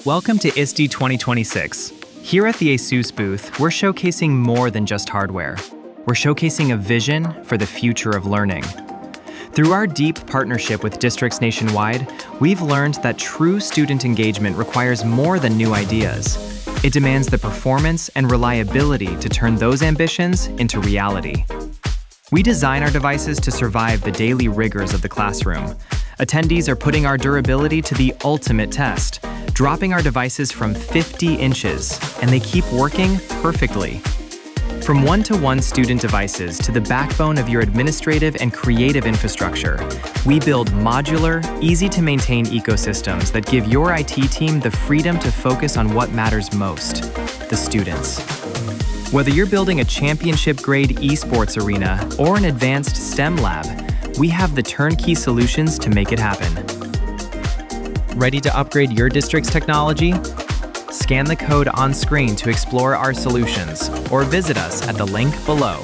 Welcome to ISTE 2026. Here at the ASUS booth, we're showcasing more than just hardware. We're showcasing a vision for the future of learning. Through our deep partnership with districts nationwide, we've learned that true student engagement requires more than new ideas. It demands the performance and reliability to turn those ambitions into reality. We design our devices to survive the daily rigors of the classroom. Attendees are putting our durability to the ultimate test, dropping our devices from 50 inches, and they keep working perfectly. From one-to-one student devices to the backbone of your administrative and creative infrastructure, we build modular, easy-to-maintain ecosystems that give your IT team the freedom to focus on what matters most: the students. Whether you're building a championship-grade esports arena or an advanced STEM lab, we have the turnkey solutions to make it happen. Ready to upgrade your district's technology? Scan the code on screen to explore our solutions, or visit us at the link below.